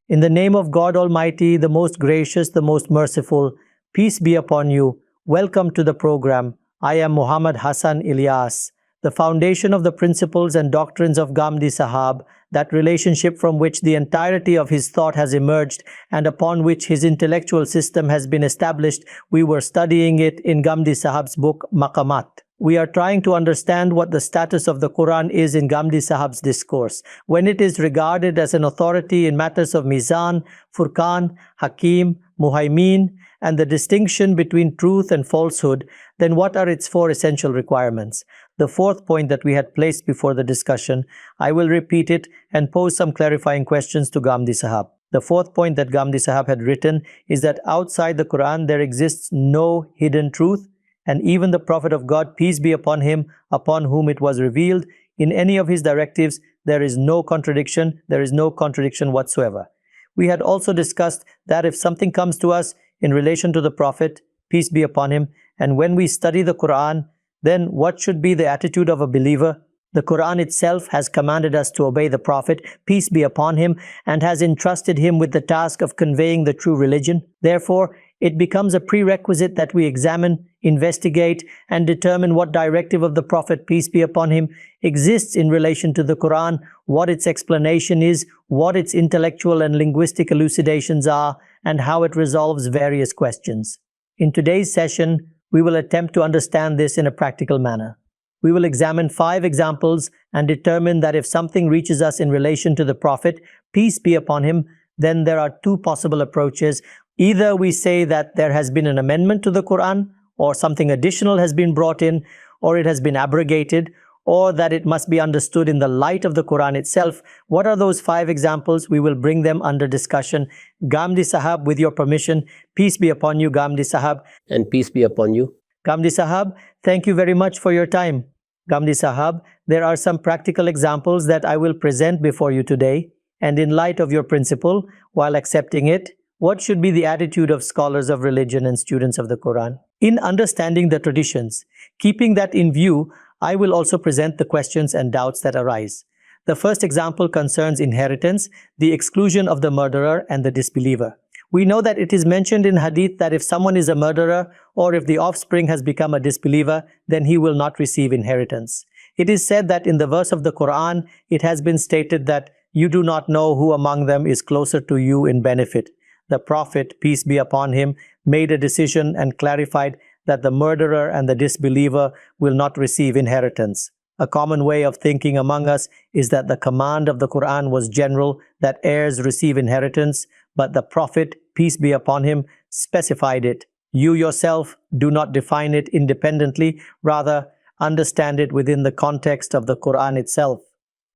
In the name of God Almighty, the most gracious, the most merciful, peace be upon you. Welcome to the program. I am Muhammad Hassan Ilyas. The foundation of the principles and doctrines of Ghamidi Sahab, that relationship from which the entirety of his thought has emerged and upon which his intellectual system has been established, we were studying it in Ghamidi Sahab's book HIKMAT. We are trying to understand what the status of the Quran is in Ghamidi Sahab's discourse, when it is regarded as an authority in matters of Meezan, Furqan, Hakim, Muhaimin, and the distinction between truth and falsehood. Then what are its four essential requirements? The fourth point that we had placed before the discussion, I will repeat it and pose some clarifying questions to Ghamidi Sahab. The fourth point that Ghamidi Sahab had written is that outside the Quran there exists no hidden truth, and even the Prophet of God, peace be upon him, upon whom it was revealed, in any of his directives there is no contradiction, whatsoever. We had also discussed that if something comes to us in relation to the Prophet, peace be upon him, and when we study the Quran, then what should be the attitude of a believer? The Quran itself has commanded us to obey the Prophet, peace be upon him, and has entrusted him with the task of conveying the true religion. Therefore, it becomes a prerequisite that we examine, investigate, and determine what directive of the Prophet, peace be upon him, exists in relation to the Quran, what its explanation is, what its intellectual and linguistic elucidations are, and how it resolves various questions. In today's session, we will attempt to understand this in a practical manner. We will examine 5 examples and determine that if something reaches us in relation to the Prophet, peace be upon him, then there are 2 possible approaches. Either we say that there has been an amendment to the Quran, or something additional has been brought in, or it has been abrogated, or that it must be understood in the light of the Quran itself. What are those 5 examples? We will bring them under discussion. Ghamidi Sahab, with your permission, peace be upon you, Ghamidi Sahab. And peace be upon you. Ghamidi Sahab, thank you very much for your time. Ghamidi Sahab, there are some practical examples that I will present before you today, and in light of your principle, while accepting it, what should be the attitude of scholars of religion and students of the Quran? In understanding the traditions, keeping that in view, I will also present the questions and doubts that arise. The first example concerns inheritance, the exclusion of the murderer and the disbeliever. We know that it is mentioned in hadith that if someone is a murderer or if the offspring has become a disbeliever, then he will not receive inheritance. It is said that in the verse of the Quran, it has been stated that you do not know who among them is closer to you in benefit. The Prophet, peace be upon him, made a decision and clarified that the murderer and the disbeliever will not receive inheritance. A common way of thinking among us is that the command of the Quran was general, that heirs receive inheritance, but the Prophet, peace be upon him, specified it. You yourself do not define it independently, rather understand it within the context of the Quran itself.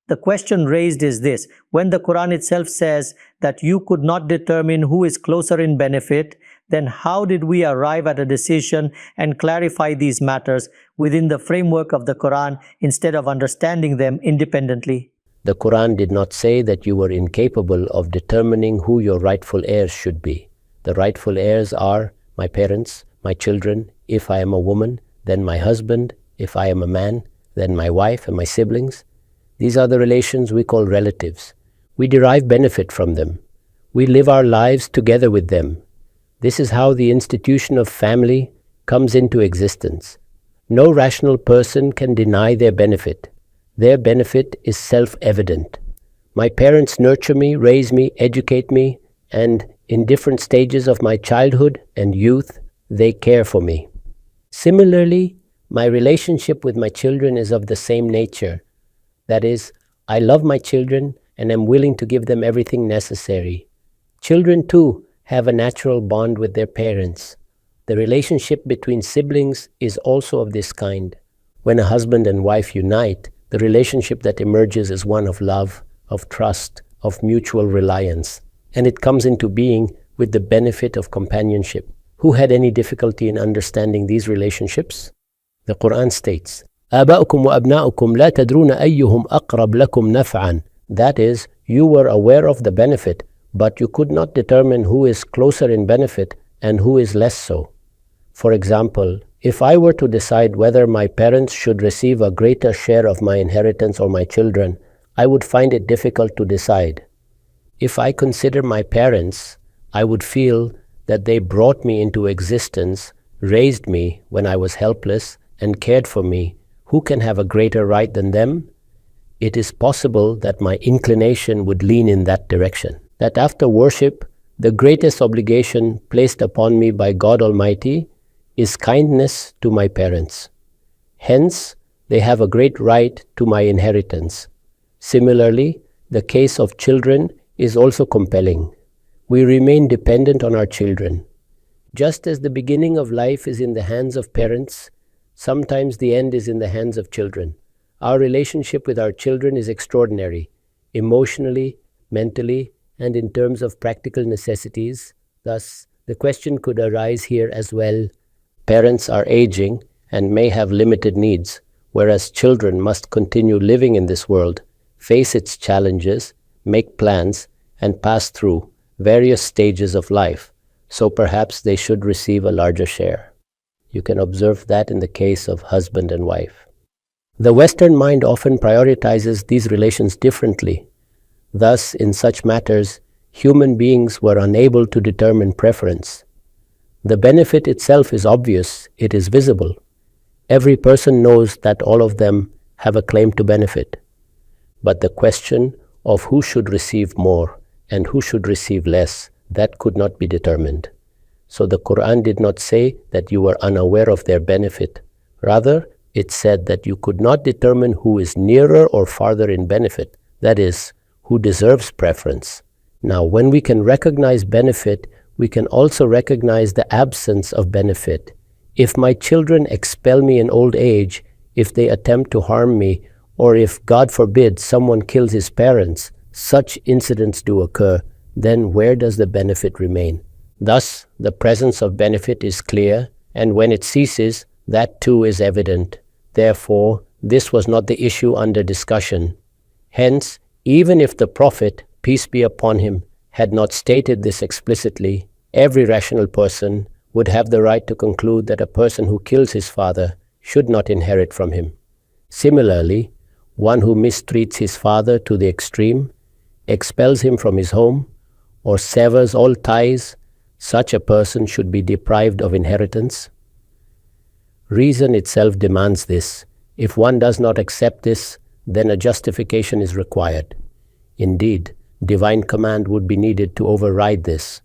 The question raised is this: when the Quran itself says that you could not determine who is closer in benefit, then how did we arrive at a decision and clarify these matters within the framework of the Quran instead of understanding them independently? The Quran did not say that you were incapable of determining who your rightful heirs should be. The rightful heirs are my parents, my children, if I am a woman, then my husband, if I am a man, then my wife and my siblings. These are the relations we call relatives. We derive benefit from them. We live our lives together with them. This is how the institution of family comes into existence. No rational person can deny their benefit. Their benefit is self-evident. My parents nurture me, raise me, educate me, and in different stages of my childhood and youth, they care for me. Similarly, my relationship with my children is of the same nature. That is, I love my children and am willing to give them everything necessary. Children too have a natural bond with their parents. The relationship between siblings is also of this kind. When a husband and wife unite, the relationship that emerges is one of love, of trust, of mutual reliance, and it comes into being with the benefit of companionship. Who had any difficulty in understanding these relationships? The Quran states, آباؤكم وأبناؤكم لا تدرون أيهم أقرب لكم نفعا. That is, you were aware of the benefit, but you could not determine who is closer in benefit and who is less so. For example, if I were to decide whether my parents should receive a greater share of my inheritance or my children, I would find it difficult to decide. If I consider my parents, I would feel that they brought me into existence, raised me when I was helpless, and cared for me. Who can have a greater right than them? It is possible that my inclination would lean in that direction. That after worship, the greatest obligation placed upon me by God Almighty is kindness to my parents. Hence, they have a great right to my inheritance. Similarly, the case of children is also compelling. We remain dependent on our children. Just as the beginning of life is in the hands of parents, sometimes the end is in the hands of children. Our relationship with our children is extraordinary, emotionally, mentally, and in terms of practical necessities. Thus, the question could arise here as well. Parents are aging and may have limited needs, whereas children must continue living in this world, face its challenges, make plans, and pass through various stages of life, so perhaps they should receive a larger share. You can observe that in the case of husband and wife. The Western mind often prioritizes these relations differently. Thus, in such matters, human beings were unable to determine preference. The benefit itself is obvious, it is visible. Every person knows that all of them have a claim to benefit. But the question of who should receive more and who should receive less, that could not be determined. So the Quran did not say that you were unaware of their benefit. Rather, it said that you could not determine who is nearer or farther in benefit, that is, who deserves preference. Now, when we can recognize benefit, we can also recognize the absence of benefit. If my children expel me in old age, if they attempt to harm me, or if, God forbid, someone kills his parents, such incidents do occur, then where does the benefit remain? Thus, the presence of benefit is clear, and when it ceases, that too is evident. Therefore, this was not the issue under discussion. Hence, even if the Prophet, peace be upon him, had not stated this explicitly, every rational person would have the right to conclude that a person who kills his father should not inherit from him. Similarly, one who mistreats his father to the extreme, expels him from his home, or severs all ties, such a person should be deprived of inheritance. Reason itself demands this. If one does not accept this, then a justification is required. Indeed, divine command would be needed to override this.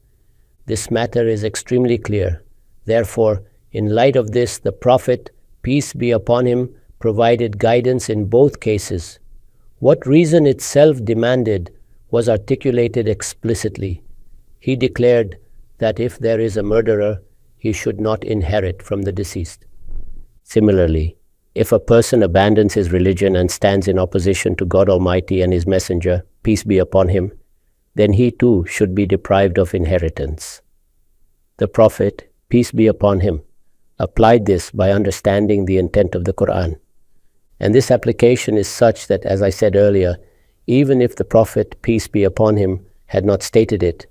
This matter is extremely clear. Therefore, in light of this, the Prophet, peace be upon him, provided guidance in both cases. What reason itself demanded was articulated explicitly. He declared that if there is a murderer, he should not inherit from the deceased. Similarly, if a person abandons his religion and stands in opposition to God Almighty and His Messenger, peace be upon him, then he too should be deprived of inheritance. The Prophet, peace be upon him, applied this by understanding the intent of the Quran. And this application is such that, as I said earlier, even if the Prophet, peace be upon him, had not stated it,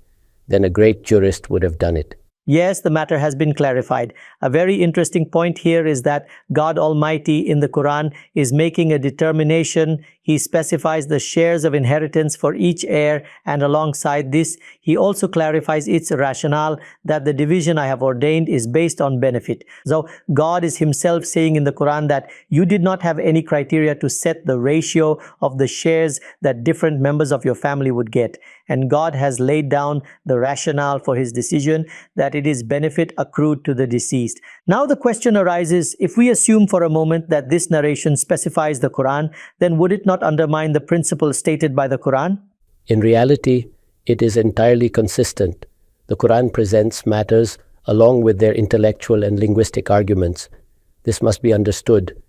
then a great jurist would have done it. Yes, the matter has been clarified. A very interesting point here is that God Almighty in the Quran is making a determination. He specifies the shares of inheritance for each heir, and alongside this, He also clarifies its rationale that the division I have ordained is based on benefit. So God is Himself saying in the Quran that you did not have any criteria to set the ratio of the shares that different members of your family would get. And God has laid down the rationale for His decision that it is benefit accrued to the deceased. Now the question arises, if we assume for a moment that this narration specifies the Quran, then would it not undermine the principle stated by the Quran? In reality, it is entirely consistent. The Quran presents matters along with their intellectual and linguistic arguments. This must be understood.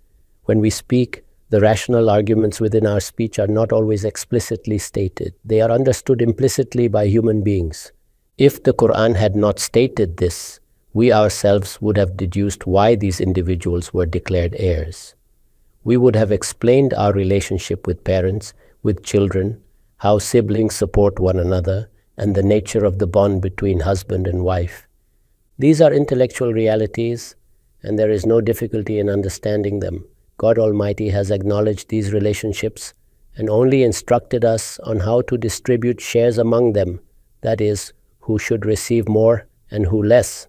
When we speak, the rational arguments within our speech are not always explicitly stated. They are understood implicitly by human beings. If the Quran had not stated this, we ourselves would have deduced why these individuals were declared heirs. We would have explained our relationship with parents, with children, how siblings support one another, and the nature of the bond between husband and wife. These are intellectual realities, and there is no difficulty in understanding them. God Almighty has acknowledged these relationships, and only instructed us on how to distribute shares among them, that is, who should receive more and who less.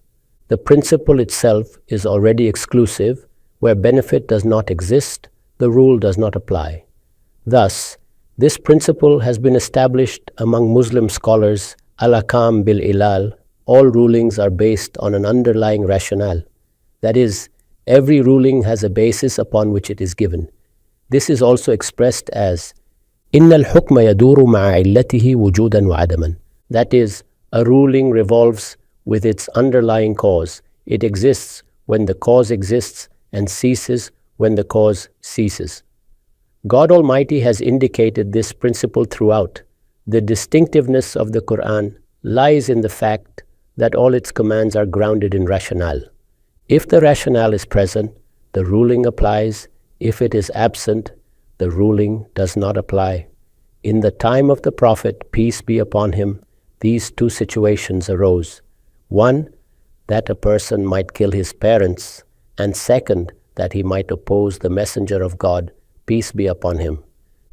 The principle itself is already exclusive. Where benefit does not exist, the rule does not apply. Thus, this principle has been established among Muslim scholars, al-Ahkam bil-Ilal. All rulings are based on an underlying rationale. That is, every ruling has a basis upon which it is given. This is also expressed as إن الحكم يدور مع علته وجودا وعدما. That is, a ruling revolves with its underlying cause. It exists when the cause exists and ceases when the cause ceases. God Almighty has indicated this principle throughout. The distinctiveness of the Quran lies in the fact that all its commands are grounded in rationale. If the rationale is present, the ruling applies. If it is absent, the ruling does not apply. In the time of the Prophet, peace be upon him, these two situations arose. One, that a person might kill his parents, and second, that he might oppose the Messenger of God, peace be upon him.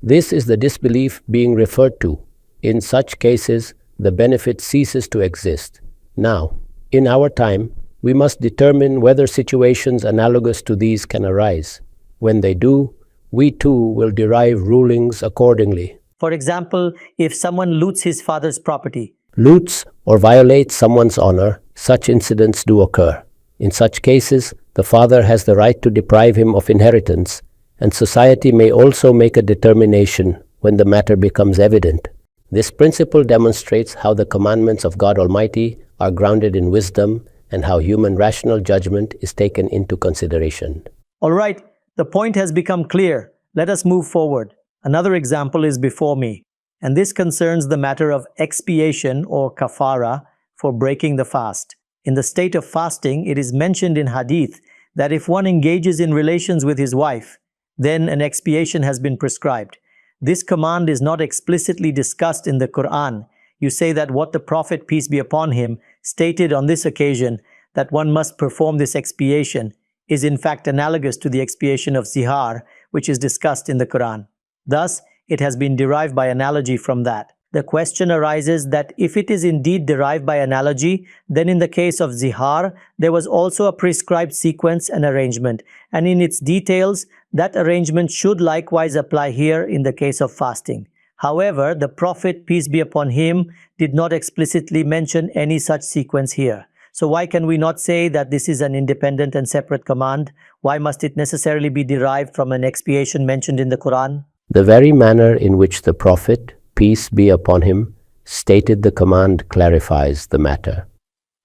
This is the disbelief being referred to. In such cases, the benefit ceases to exist. Now, in our time, we must determine whether situations analogous to these can arise. When they do, we too will derive rulings accordingly. For example, if someone loots his father's property, Loots or violates someone's honor, such incidents do occur. In such cases, the father has the right to deprive him of inheritance, and society may also make a determination when the matter becomes evident. This principle demonstrates how the commandments of God Almighty are grounded in wisdom and how human rational judgment is taken into consideration. All right, the point has become clear. Let us move forward. Another example is before me, and this concerns the matter of expiation or kafara for breaking the fast. In the state of fasting, it is mentioned in hadith that if one engages in relations with his wife, then an expiation has been prescribed. This command is not explicitly discussed in the Quran. You say that what the Prophet, peace be upon him, stated on this occasion, that one must perform this expiation, is in fact analogous to the expiation of zihar, which is discussed in the Quran. Thus, it has been derived by analogy from that. The question arises that if it is indeed derived by analogy, then in the case of zihar, there was also a prescribed sequence and arrangement, and in its details, that arrangement should likewise apply here in the case of fasting. However, the Prophet, peace be upon him, did not explicitly mention any such sequence here. So why can we not say that this is an independent and separate command? Why must it necessarily be derived from an expiation mentioned in the Quran? The very manner in which the Prophet, peace be upon him, stated the command clarifies the matter.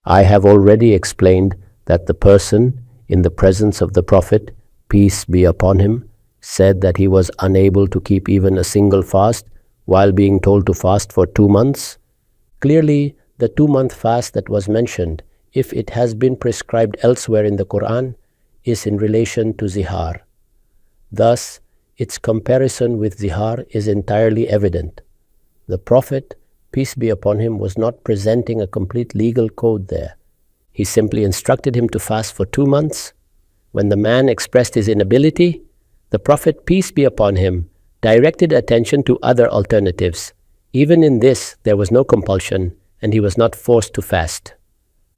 I have already explained that the person, in the presence of the Prophet, peace be upon him, said that he was unable to keep even a single fast while being told to fast for 2 months. Clearly, the 2-month fast that was mentioned, if it has been prescribed elsewhere in the Quran, is in relation to zihar. Thus, its comparison with zihar is entirely evident. The Prophet, peace be upon him, was not presenting a complete legal code there. He simply instructed him to fast for 2 months. When the man expressed his inability, the Prophet, peace be upon him, directed attention to other alternatives. Even in this, there was no compulsion, and he was not forced to fast.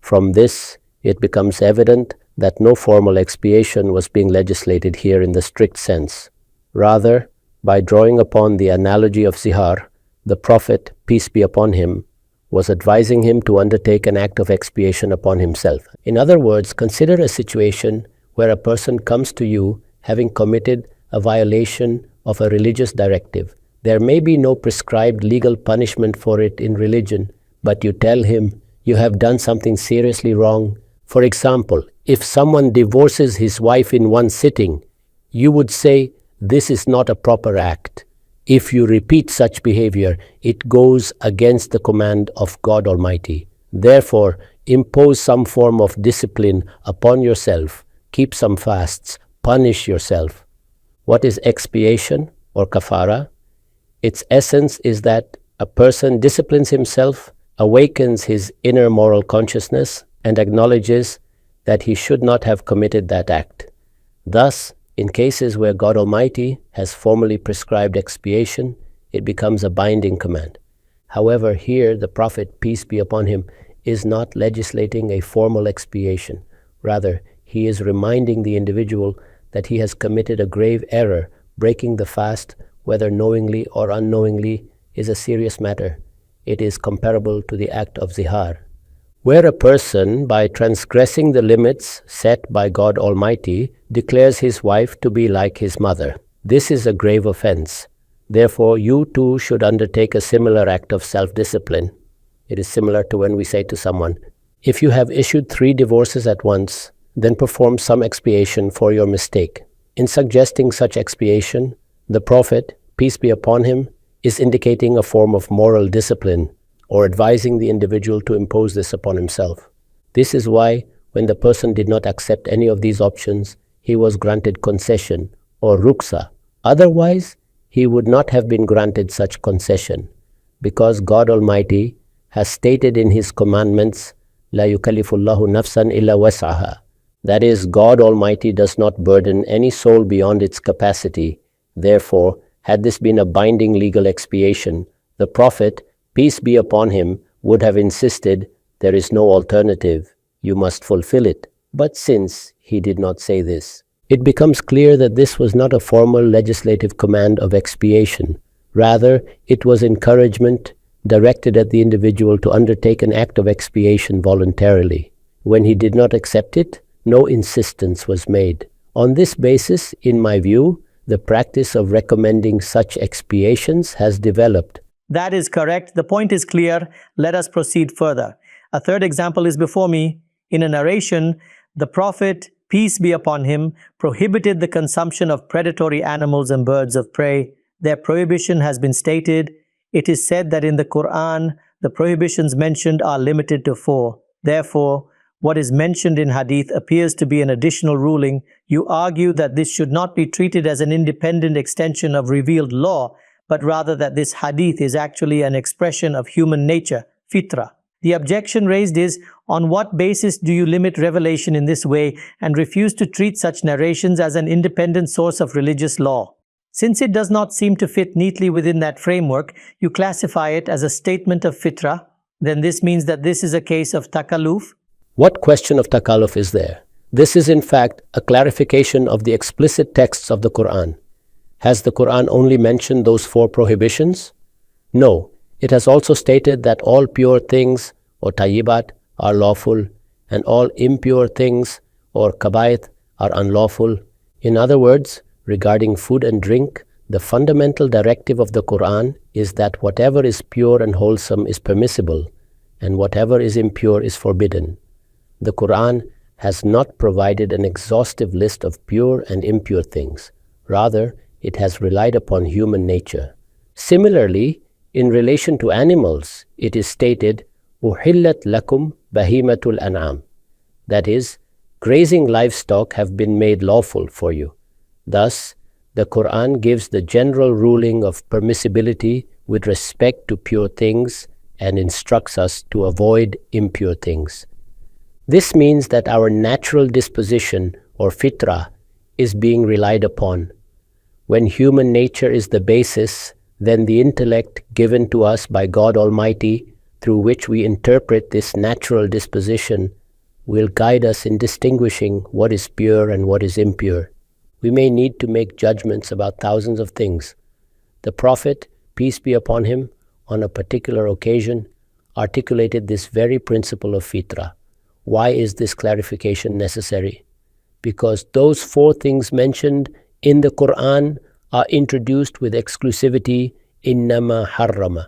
From this, it becomes evident that no formal expiation was being legislated here in the strict sense. Rather, by drawing upon the analogy of zihar, the Prophet, peace be upon him, was advising him to undertake an act of expiation upon himself. In other words, consider a situation where a person comes to you having committed a violation of a religious directive. There may be no prescribed legal punishment for it in religion, but you tell him you have done something seriously wrong. For example, if someone divorces his wife in one sitting, you would say, this is not a proper act. If you repeat such behavior, it goes against the command of God Almighty. Therefore, impose some form of discipline upon yourself, keep some fasts, punish yourself. What is expiation or kafara? Its essence is that a person disciplines himself, awakens his inner moral consciousness, and acknowledges that he should not have committed that act. Thus, In cases where God Almighty has formally prescribed expiation, it becomes a binding command. However, here the Prophet, peace be upon him, is not legislating a formal expiation. Rather, he is reminding the individual that he has committed a grave error. Breaking the fast, whether knowingly or unknowingly, is a serious matter. It is comparable to the act of zihar. Where a person, by transgressing the limits set by God Almighty, declares his wife to be like his mother, this is a grave offense. Therefore, you too should undertake a similar act of self-discipline. It is similar to when we say to someone, if you have issued 3 divorces at once, then perform some expiation for your mistake. In suggesting such expiation, the Prophet, peace be upon him, is indicating a form of moral discipline or advising the individual to impose this upon himself. This is why, when the person did not accept any of these options, he was granted concession or ruksa. Otherwise, he would not have been granted such concession, because God Almighty has stated in His commandments, La yukallifullahu nafsan illa was'aha. That is, God Almighty does not burden any soul beyond its capacity. Therefore, had this been a binding legal expiation, the Prophet, peace be upon him, would have insisted, there is no alternative, you must fulfill it. But since he did not say this, it becomes clear that this was not a formal legislative command of expiation. Rather, it was encouragement directed at the individual to undertake an act of expiation voluntarily. When he did not accept it, no insistence was made. On this basis, in my view, the practice of recommending such expiations has developed. That is correct. The point is clear. Let us proceed further. A third example is before me. In a narration, the Prophet, peace be upon him, prohibited the consumption of predatory animals and birds of prey. Their prohibition has been stated. It is said that in the Quran, the prohibitions mentioned are limited to 4. Therefore, what is mentioned in hadith appears to be an additional ruling. You argue that this should not be treated as an independent extension of revealed law, but rather that this hadith is actually an expression of human nature, fitra. The objection raised is, on what basis do you limit revelation in this way and refuse to treat such narrations as an independent source of religious law? Since it does not seem to fit neatly within that framework, you classify it as a statement of fitra, then this means that this is a case of takalluf. What question of takalluf is there? This is in fact a clarification of the explicit texts of the Quran. Has the Quran only mentioned those 4 prohibitions? No, it has also stated that all pure things or tayyibat are lawful and all impure things or kabaith are unlawful. In other words, regarding food and drink, the fundamental directive of the Quran is that whatever is pure and wholesome is permissible and whatever is impure is forbidden. The Quran has not provided an exhaustive list of pure and impure things. Rather, it has relied upon human nature. Similarly, in relation to animals, it is stated, Uhillat lakum bahimatul an'am. That is, grazing livestock have been made lawful for you. Thus, the Quran gives the general ruling of permissibility with respect to pure things and instructs us to avoid impure things. This means that our natural disposition or fitrah is being relied upon. When human nature is the basis, then the intellect given to us by God Almighty, through which we interpret this natural disposition, will guide us in distinguishing what is pure and what is impure. We may need to make judgments about thousands of things. The Prophet, peace be upon him, on a particular occasion, articulated this very principle of fitrah. Why is this clarification necessary? Because those 4 things mentioned in the Quran are introduced with exclusivity, innama harrama.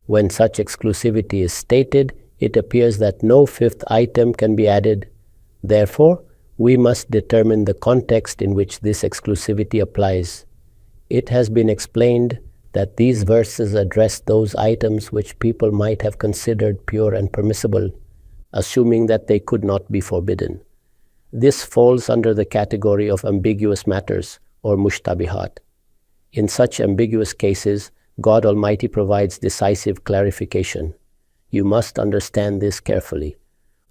When such exclusivity is stated, it appears that no 5th item can be added. Therefore, we must determine the context in which this exclusivity applies. It has been explained that these verses address those items which people might have considered pure and permissible, assuming that they could not be forbidden. This falls under the category of ambiguous matters or mushtabihat. In such ambiguous cases, God Almighty provides decisive clarification. You must understand this carefully.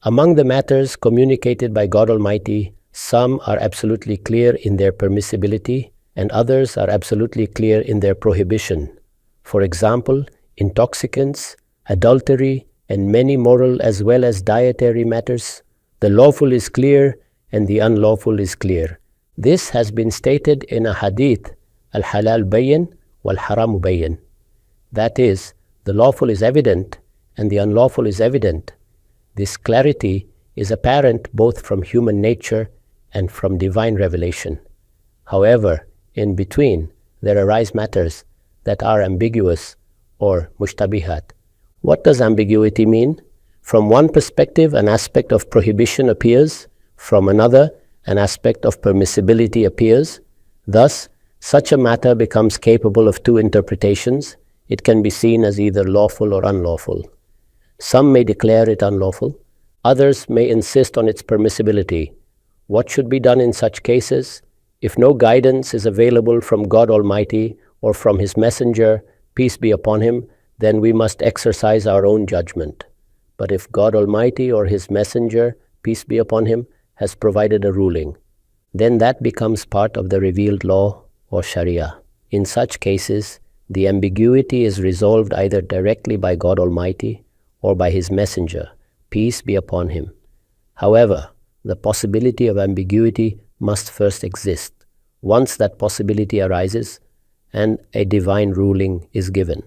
Among the matters communicated by God Almighty Some are absolutely clear in their permissibility, and others are absolutely clear in their prohibition. For example, intoxicants, adultery, and many moral as well as dietary matters. The lawful is clear and the unlawful is clear. This has been stated in a hadith, al-halal bayyin wal-haram bayyin. That is, the lawful is evident and the unlawful is evident. This clarity is apparent both from human nature and from divine revelation. However, in between, there arise matters that are ambiguous or mushtabihat. What does ambiguity mean? From one perspective, an aspect of prohibition appears. From another, an aspect of permissibility appears. Thus, such a matter becomes capable of two interpretations. It can be seen as either lawful or unlawful. Some may declare it unlawful. Others may insist on its permissibility. What should be done in such cases? If no guidance is available from God Almighty or from His Messenger, peace be upon him, then we must exercise our own judgment. But if God Almighty or His Messenger, peace be upon him, has provided a ruling, then that becomes part of the revealed law or Sharia. In such cases, the ambiguity is resolved either directly by God Almighty or by His Messenger, peace be upon him. However, the possibility of ambiguity must first exist. Once that possibility arises and a divine ruling is given,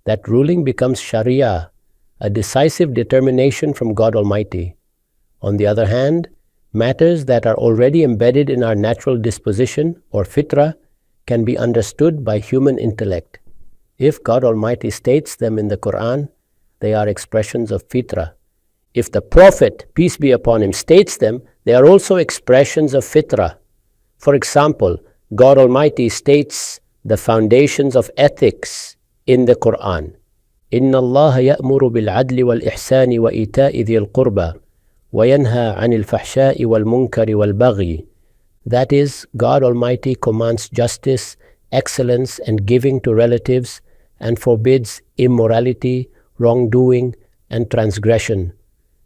that ruling becomes Sharia, a decisive determination from God Almighty. On the other hand, matters that are already embedded in our natural disposition or fitrah can be understood by human intellect. If God Almighty states them in the Quran, they are expressions of fitrah. If the Prophet, peace be upon him, states them, they are also expressions of fitrah. For example, God Almighty states the foundations of ethics in the Quran. إِنَّ اللَّهَ يَأْمُرُ بِالْعَدْلِ وَالْإِحْسَانِ وَإِيتَاءِ ذِي الْقُرْبَى وَيَنْهَى عَنِ الْفَحْشَاءِ وَالْمُنْكَرِ وَالْبَغْيِ. That is, God Almighty commands justice, excellence, and giving to relatives, and forbids immorality, wrongdoing, and transgression.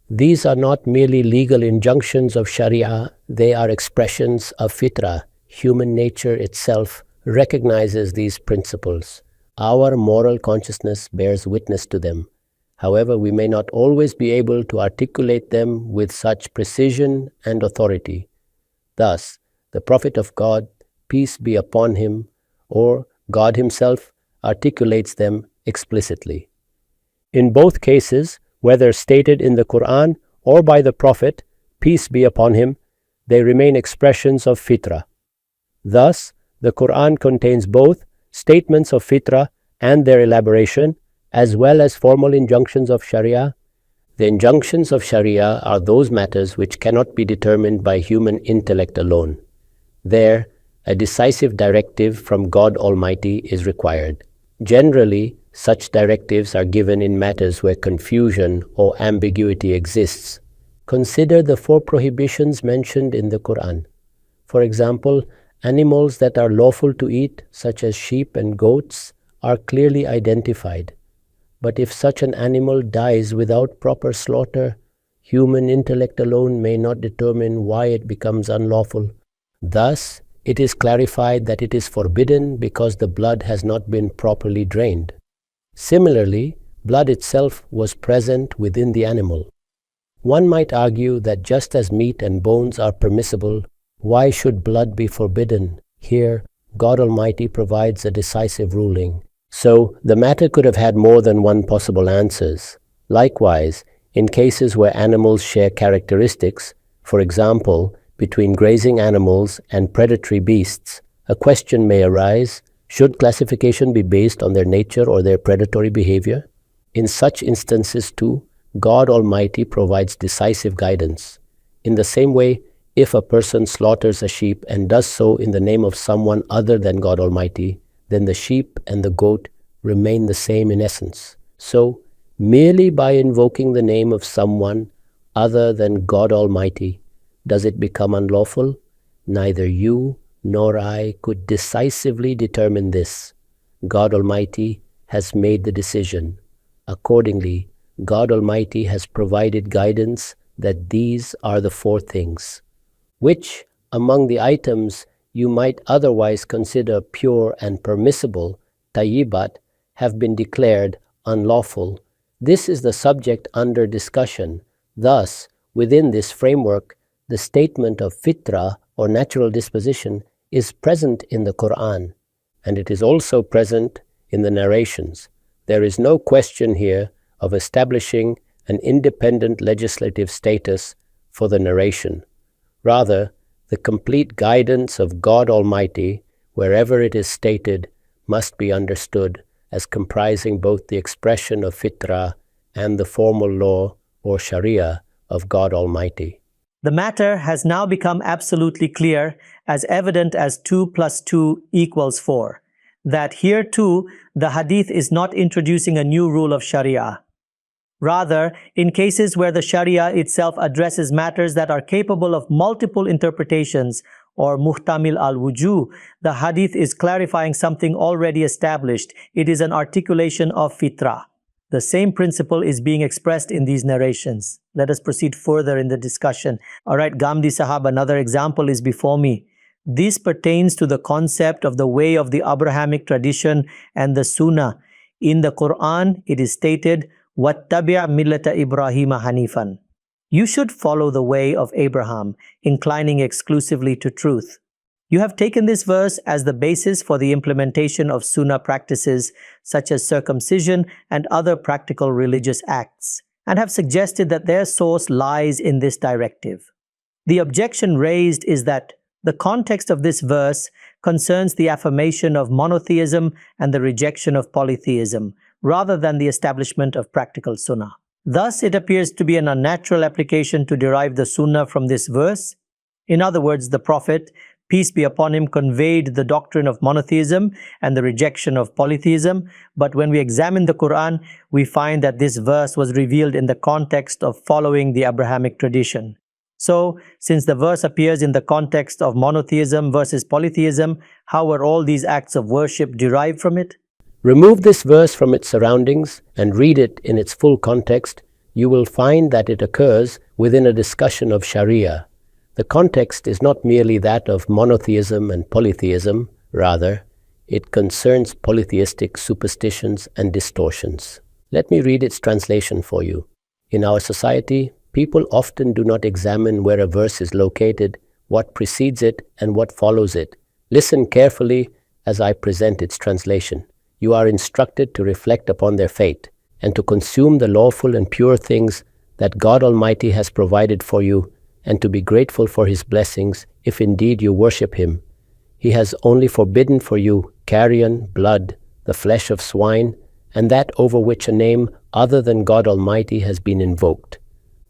These are not merely legal injunctions of Sharia, they are expressions of fitrah. Human nature itself recognizes these principles. Our moral consciousness bears witness to them. However, we may not always be able to articulate them with such precision and authority. Thus, the Prophet of God, peace be upon him, or God Himself, articulates them explicitly. In both cases, whether stated in the Quran or by the Prophet, peace be upon him, they remain expressions of fitrah. Thus, the Quran contains both statements of fitrah and their elaboration, as well as formal injunctions of Sharia. The injunctions of Sharia are those matters which cannot be determined by human intellect alone. There, a decisive directive from God Almighty is required. Generally, such directives are given in matters where confusion or ambiguity exists. Consider the 4 prohibitions mentioned in the Quran. For example, animals that are lawful to eat, such as sheep and goats, are clearly identified. But if such an animal dies without proper slaughter, human intellect alone may not determine why it becomes unlawful. Thus, it is clarified that it is forbidden because the blood has not been properly drained. Similarly, blood itself was present within the animal. One might argue that just as meat and bones are permissible, why should blood be forbidden? Here, God Almighty provides a decisive ruling. So, the matter could have had more than one possible answers. Likewise, in cases where animals share characteristics, for example, between grazing animals and predatory beasts, a question may arise: should classification be based on their nature or their predatory behavior? In such instances too, God Almighty provides decisive guidance. In the same way, if a person slaughters a sheep and does so in the name of someone other than God Almighty, then the sheep and the goat remain the same in essence. So, merely by invoking the name of someone other than God Almighty, does it become unlawful? Neither you nor I could decisively determine this. God Almighty has made the decision. Accordingly, God Almighty has provided guidance that these are the 4 things. which, among the items you might otherwise consider pure and permissible, tayyibat, have been declared unlawful. This is the subject under discussion. Thus, within this framework, the statement of fitra or natural disposition is present in the Quran, and it is also present in the narrations. There is no question here of establishing an independent legislative status for the narration. Rather, the complete guidance of God Almighty, wherever it is stated, must be understood as comprising both the expression of fitra and the formal law or sharia of God Almighty. The matter has now become absolutely clear, as evident as 2 plus 2 equals 4, that here too the hadith is not introducing a new rule of sharia. Rather, in cases where the sharia itself addresses matters that are capable of multiple interpretations or muhtamil al-wujuh, the hadith is clarifying something already established. It is an articulation of fitrah. The same principle is being expressed in these narrations. Let us proceed further in the discussion. All right, Ghamidi Sahab, another example is before me. This pertains to the concept of the way of the Abrahamic tradition and the sunnah. In the Quran, it is stated, وَاتَّبِعْ مِلَّةَ إِبْرَاهِيمَ حَنِيفًا. You should follow the way of Abraham, inclining exclusively to truth. You have taken this verse as the basis for the implementation of sunnah practices such as circumcision and other practical religious acts, and have suggested that their source lies in this directive. The objection raised is that the context of this verse concerns the affirmation of monotheism and the rejection of polytheism, rather than the establishment of practical sunnah. Thus, it appears to be an unnatural application to derive the sunnah from this verse. In other words, the Prophet, peace be upon him, conveyed the doctrine of monotheism and the rejection of polytheism, but when we examine the Quran, we find that this verse was revealed in the context of following the Abrahamic tradition. So, since the verse appears in the context of monotheism versus polytheism, how were all these acts of worship derived from it? Remove this verse from its surroundings and read it in its full context. You will find that it occurs within a discussion of Sharia. The context is not merely that of monotheism and polytheism, rather, it concerns polytheistic superstitions and distortions. Let me read its translation for you. In our society, people often do not examine where a verse is located, what precedes it, and what follows it. Listen carefully as I present its translation. You are instructed to reflect upon their fate and to consume the lawful and pure things that God Almighty has provided for you, and to be grateful for His blessings if indeed you worship Him. He has only forbidden for you carrion, blood, the flesh of swine, and that over which a name other than God Almighty has been invoked.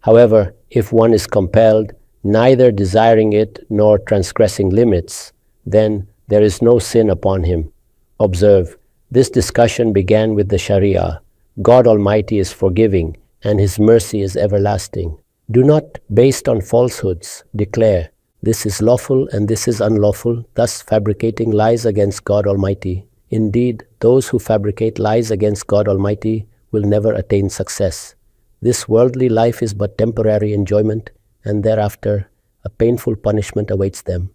However, if one is compelled, neither desiring it nor transgressing limits, then there is no sin upon him. Observe, this discussion began with the Sharia. God Almighty is forgiving, and His mercy is everlasting. Do not, based on falsehoods, declare, this is lawful and this is unlawful, thus fabricating lies against God Almighty. Indeed, those who fabricate lies against God Almighty will never attain success. This worldly life is but temporary enjoyment, and thereafter a painful punishment awaits them.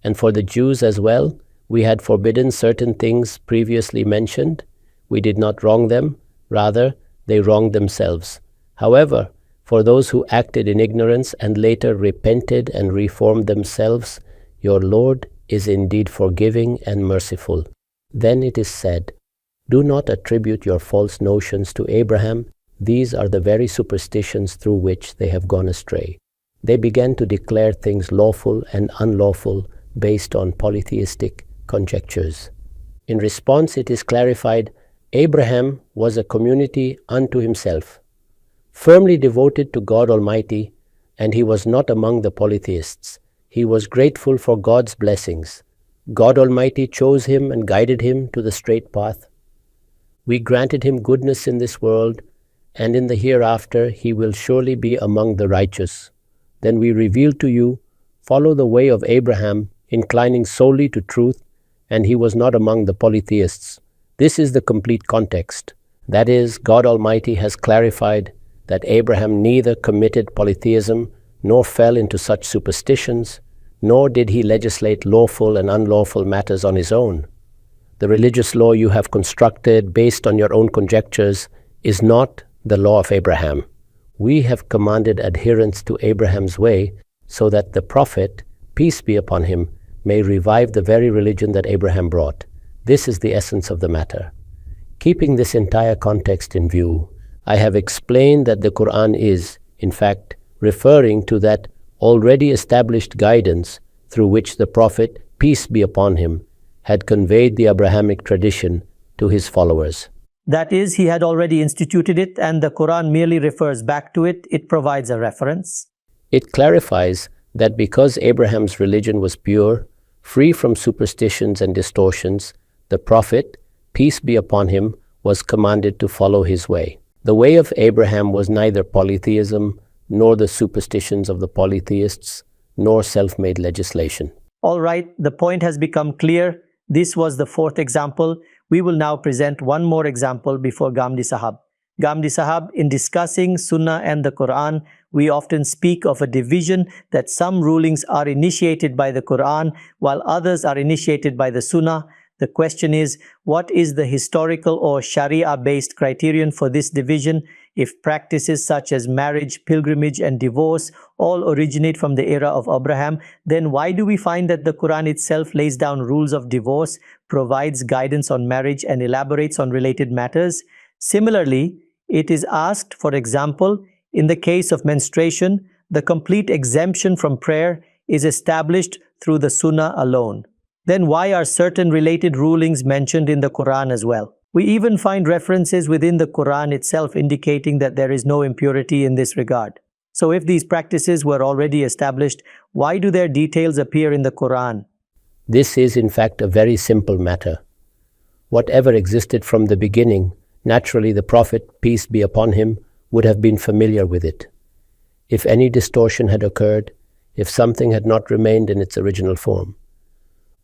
And for the Jews as well, we had forbidden certain things previously mentioned. We did not wrong them, rather, they wronged themselves. However, for those who acted in ignorance and later repented and reformed themselves, your Lord is indeed forgiving and merciful. Then it is said, do not attribute your false notions to Abraham. These are the very superstitions through which they have gone astray. They began to declare things lawful and unlawful based on polytheistic conjectures. In response, it is clarified, Abraham was a community unto himself, firmly devoted to God Almighty, and he was not among the polytheists. He was grateful for God's blessings. God Almighty chose him and guided him to the straight path. We granted him goodness in this world, and in the hereafter he will surely be among the righteous. Then we reveal to you, follow the way of Abraham, inclining solely to truth, and he was not among the polytheists. This is the complete context. That is, God Almighty has clarified that Abraham neither committed polytheism nor fell into such superstitions, nor did he legislate lawful and unlawful matters on his own. The religious law you have constructed based on your own conjectures is not the law of Abraham. We have commanded adherence to Abraham's way so that the Prophet, peace be upon him, may revive the very religion that Abraham brought. This is the essence of the matter. Keeping this entire context in view, I have explained that the Quran is, in fact, referring to that already established guidance through which the Prophet, peace be upon him, had conveyed the Abrahamic tradition to his followers. That is, he had already instituted it and the Quran merely refers back to it. It provides a reference. It clarifies that because Abraham's religion was pure, free from superstitions and distortions, the Prophet, peace be upon him, was commanded to follow his way. The way of Abraham was neither polytheism, nor the superstitions of the polytheists, nor self-made legislation. All right, the point has become clear. This was the fourth example. We will now present one more example before Ghamidi Sahab. Ghamidi Sahab, in discussing Sunnah and the Quran, we often speak of a division that some rulings are initiated by the Quran while others are initiated by the Sunnah. The question is, what is the historical or Sharia-based criterion for this division? If practices such as marriage, pilgrimage, and divorce all originate from the era of Abraham, then why do we find that the Quran itself lays down rules of divorce, provides guidance on marriage, and elaborates on related matters? Similarly, it is asked, for example, in the case of menstruation, the complete exemption from prayer is established through the Sunnah alone. Then why are certain related rulings mentioned in the Quran as well? We even find references within the Quran itself indicating that there is no impurity in this regard. So if these practices were already established, why do their details appear in the Quran? This is in fact a very simple matter. Whatever existed from the beginning, naturally the Prophet, peace be upon him, would have been familiar with it. If any distortion had occurred, if something had not remained in its original form,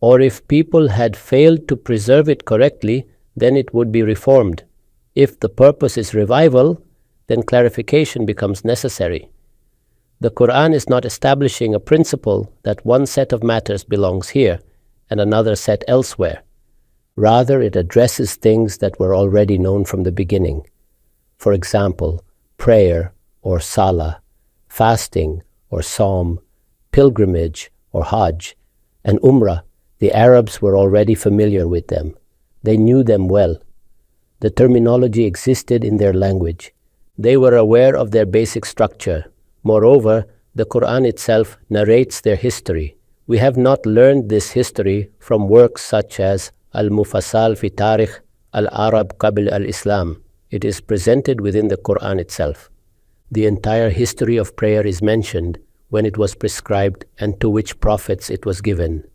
or if people had failed to preserve it correctly, then it would be reformed. If the purpose is revival, then clarification becomes necessary. The Quran is not establishing a principle that one set of matters belongs here and another set elsewhere. Rather, it addresses things that were already known from the beginning. For example, prayer or salah, fasting or psalm, pilgrimage or hajj, and umrah. The Arabs were already familiar with them. They knew them well. The terminology existed in their language. They were aware of their basic structure. Moreover, the Quran itself narrates their history. We have not learned this history from works such as Al-Mufassal fi Tarikh Al-Arab Qabl al-Islam. It is presented within the Quran itself. The entire history of prayer is mentioned, when it was prescribed and to which prophets it was given.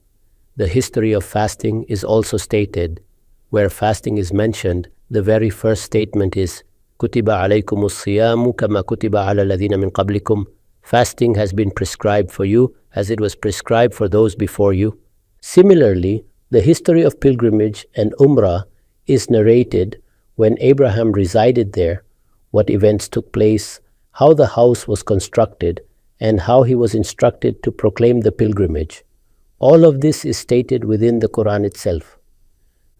The history of fasting is also stated. Where fasting is mentioned, the very first statement is Kutiba alaykumus siyamu kama kutiba ala alladhina min qablikum. Fasting has been prescribed for you as it was prescribed for those before you. Similarly, the history of pilgrimage and umrah is narrated when Abraham resided there, what events took place, how the house was constructed, and how he was instructed to proclaim the pilgrimage. All of this is stated within the Quran itself.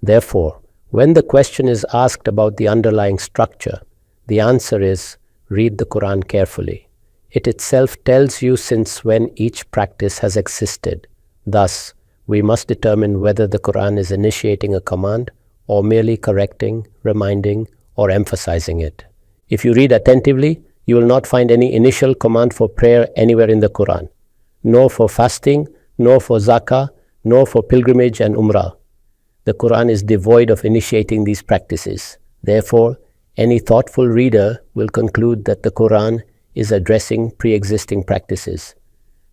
Therefore, when the question is asked about the underlying structure, the answer is, read the Quran carefully. It itself tells you since when each practice has existed. Thus, we must determine whether the Quran is initiating a command or merely correcting, reminding, or emphasizing it. If you read attentively, you will not find any initial command for prayer anywhere in the Quran, nor for fasting, nor for zakah, nor for pilgrimage and umrah. The Quran is devoid of initiating these practices. Therefore, any thoughtful reader will conclude that the Quran is addressing pre-existing practices,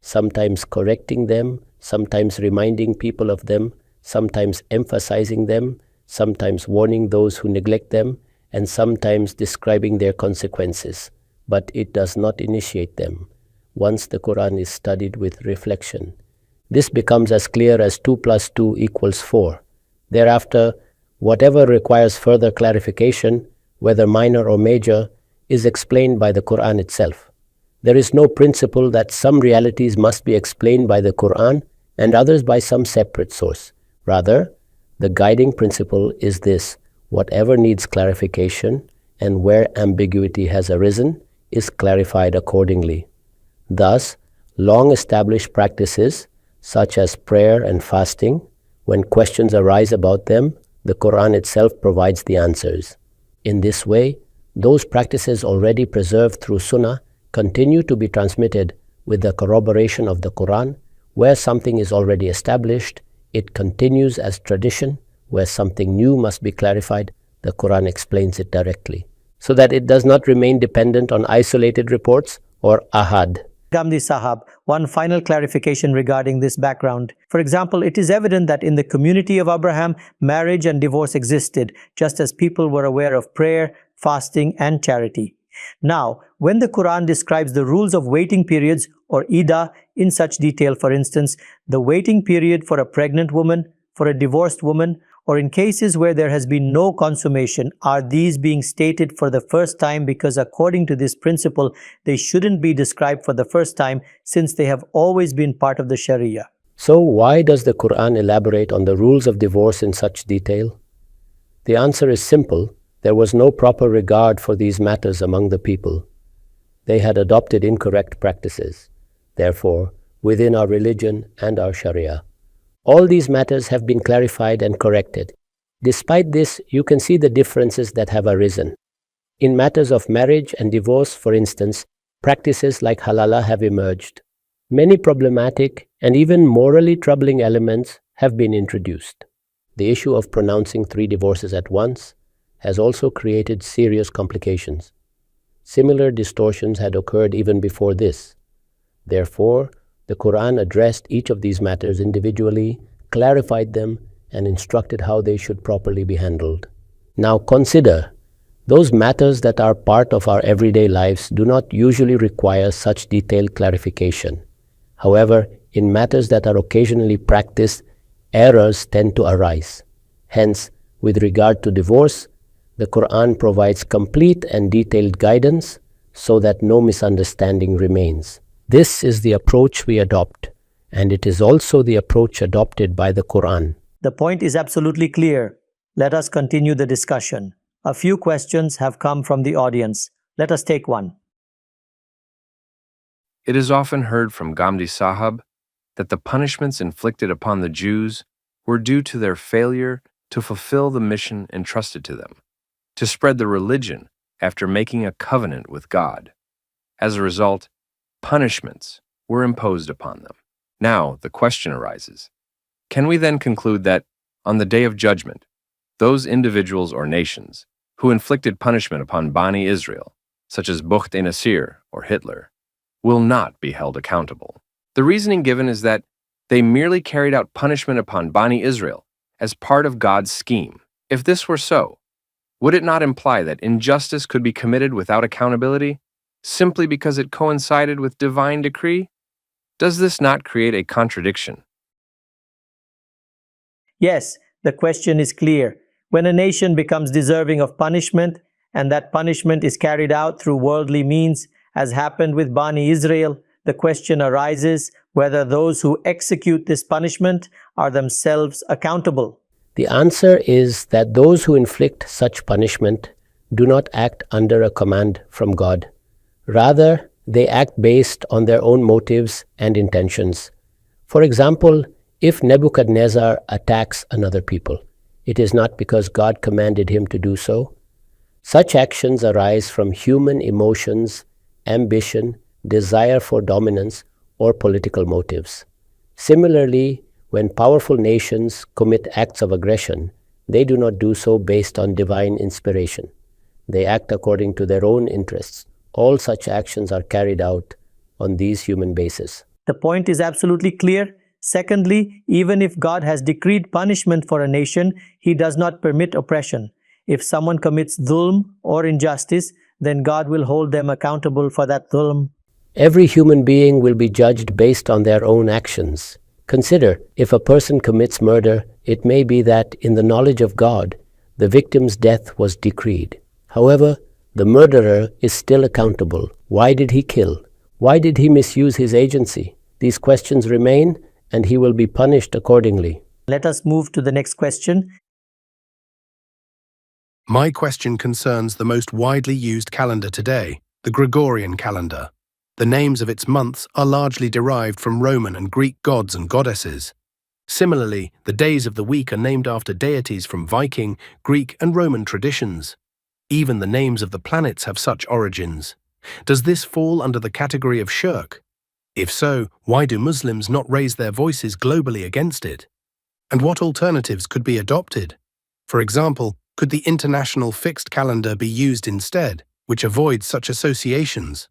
sometimes correcting them, sometimes reminding people of them, sometimes emphasizing them, sometimes warning those who neglect them, and sometimes describing their consequences. But it does not initiate them. Once the Quran is studied with reflection, this becomes as clear as 2 + 2 = 4. Thereafter, whatever requires further clarification, whether minor or major, is explained by the Quran itself. There is no principle that some realities must be explained by the Quran and others by some separate source. Rather, the guiding principle is this: whatever needs clarification and where ambiguity has arisen is clarified accordingly. Thus, long-established practices such as prayer and fasting, when questions arise about them, the Quran itself provides the answers. In this way, those practices already preserved through Sunnah continue to be transmitted with the corroboration of the Quran. Where something is already established, it continues as tradition. Where something new must be clarified, the Quran explains it directly, so that it does not remain dependent on isolated reports or ahad. Ghamidi Sahab, one final clarification regarding this background. For example, it is evident that in the community of Abraham, marriage and divorce existed, just as people were aware of prayer, fasting, and charity. Now, when the Quran describes the rules of waiting periods or iddah in such detail, for instance, the waiting period for a pregnant woman, for a divorced woman, or in cases where there has been no consummation, are these being stated for the first time because according to this principle, they shouldn't be described for the first time since they have always been part of the Sharia? So why does the Quran elaborate on the rules of divorce in such detail? The answer is simple. There was no proper regard for these matters among the people. They had adopted incorrect practices. Therefore, within our religion and our Sharia, all these matters have been clarified and corrected. Despite this, you can see the differences that have arisen. In matters of marriage and divorce, for instance, practices like halala have emerged. Many problematic and even morally troubling elements have been introduced. The issue of pronouncing 3 divorces at once has also created serious complications. Similar distortions had occurred even before this. Therefore, the Quran addressed each of these matters individually, clarified them, and instructed how they should properly be handled. Now consider, those matters that are part of our everyday lives do not usually require such detailed clarification. However, in matters that are occasionally practiced, errors tend to arise. Hence, with regard to divorce, the Quran provides complete and detailed guidance so that no misunderstanding remains. This is the approach we adopt, and it is also the approach adopted by the Quran. The point is absolutely clear. Let us continue the discussion. A few questions have come from the audience. Let us take one. It is often heard from Ghamidi Sahab that the punishments inflicted upon the Jews were due to their failure to fulfill the mission entrusted to them, to spread the religion after making a covenant with God. As a result, punishments were imposed upon them. Now, the question arises, can we then conclude that, on the day of judgment, those individuals or nations who inflicted punishment upon Bani Israel, such as Bukht-e-Nasir or Hitler, will not be held accountable? The reasoning given is that they merely carried out punishment upon Bani Israel as part of God's scheme. If this were so, would it not imply that injustice could be committed without accountability, simply because it coincided with divine decree? Does this not create a contradiction? Yes, the question is clear. When a nation becomes deserving of punishment, and that punishment is carried out through worldly means, as happened with Bani Israel, the question arises whether those who execute this punishment are themselves accountable. The answer is that those who inflict such punishment do not act under a command from God. Rather, they act based on their own motives and intentions. For example, if Nebuchadnezzar attacks another people, it is not because God commanded him to do so. Such actions arise from human emotions, ambition, desire for dominance, or political motives. Similarly, when powerful nations commit acts of aggression, they do not do so based on divine inspiration. They act according to their own interests. All such actions are carried out on these human bases. The point is absolutely clear. Secondly, even if God has decreed punishment for a nation, He does not permit oppression. If someone commits dhulm or injustice, then God will hold them accountable for that dhulm. Every human being will be judged based on their own actions. Consider, if a person commits murder, it may be that in the knowledge of God, the victim's death was decreed. However, the murderer is still accountable. Why did he kill? Why did he misuse his agency? These questions remain, and he will be punished accordingly. Let us move to the next question. My question concerns the most widely used calendar today, the Gregorian calendar. The names of its months are largely derived from Roman and Greek gods and goddesses. Similarly, the days of the week are named after deities from Viking, Greek, and Roman traditions. Even the names of the planets have such origins. Does this fall under the category of shirk? If so, why do Muslims not raise their voices globally against it? And what alternatives could be adopted? For example, could the international fixed calendar be used instead, which avoids such associations?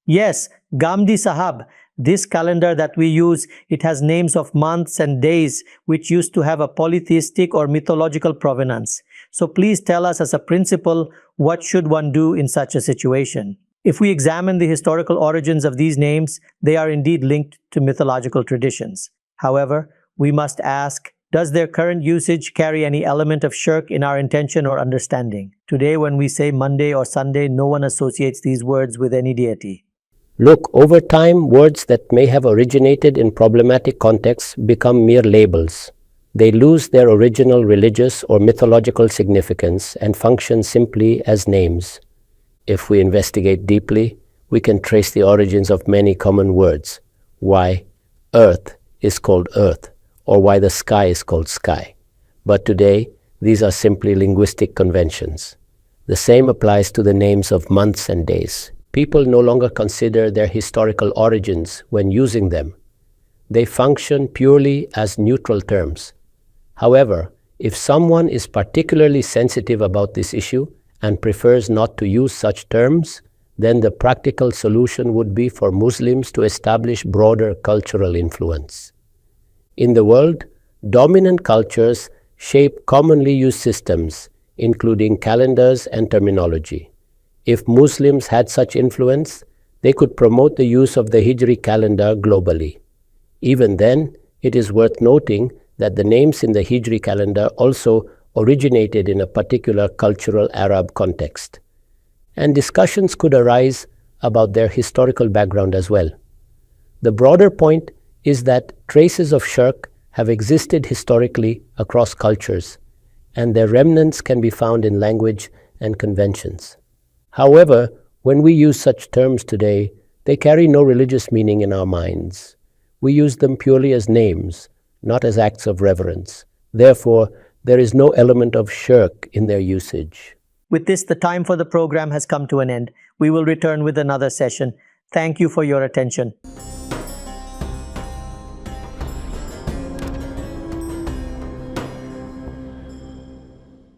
Yes, Ghamidi Sahab, this calendar that we use, it has names of months and days which used to have a polytheistic or mythological provenance. So please tell us as a principle, what should one do in such a situation? If we examine the historical origins of these names, they are indeed linked to mythological traditions. However, we must ask, does their current usage carry any element of shirk in our intention or understanding? Today, when we say Monday or Sunday, no one associates these words with any deity. Look, over time, words that may have originated in problematic contexts become mere labels. They lose their original religious or mythological significance and function simply as names. If we investigate deeply, we can trace the origins of many common words. Why earth is called earth, or why the sky is called sky. But today, these are simply linguistic conventions. The same applies to the names of months and days. People no longer consider their historical origins when using them. They function purely as neutral terms. However, if someone is particularly sensitive about this issue and prefers not to use such terms, then the practical solution would be for Muslims to establish broader cultural influence. In the world, dominant cultures shape commonly used systems, including calendars and terminology. If Muslims had such influence, they could promote the use of the Hijri calendar globally. Even then, it is worth noting that the names in the Hijri calendar also originated in a particular cultural Arab context. And discussions could arise about their historical background as well. The broader point is that traces of shirk have existed historically across cultures, and their remnants can be found in language and conventions. However, when we use such terms today, they carry no religious meaning in our minds. We use them purely as names, not as acts of reverence. Therefore, there is no element of shirk in their usage. With this, the time for the program has come to an end. We will return with another session. Thank you for your attention.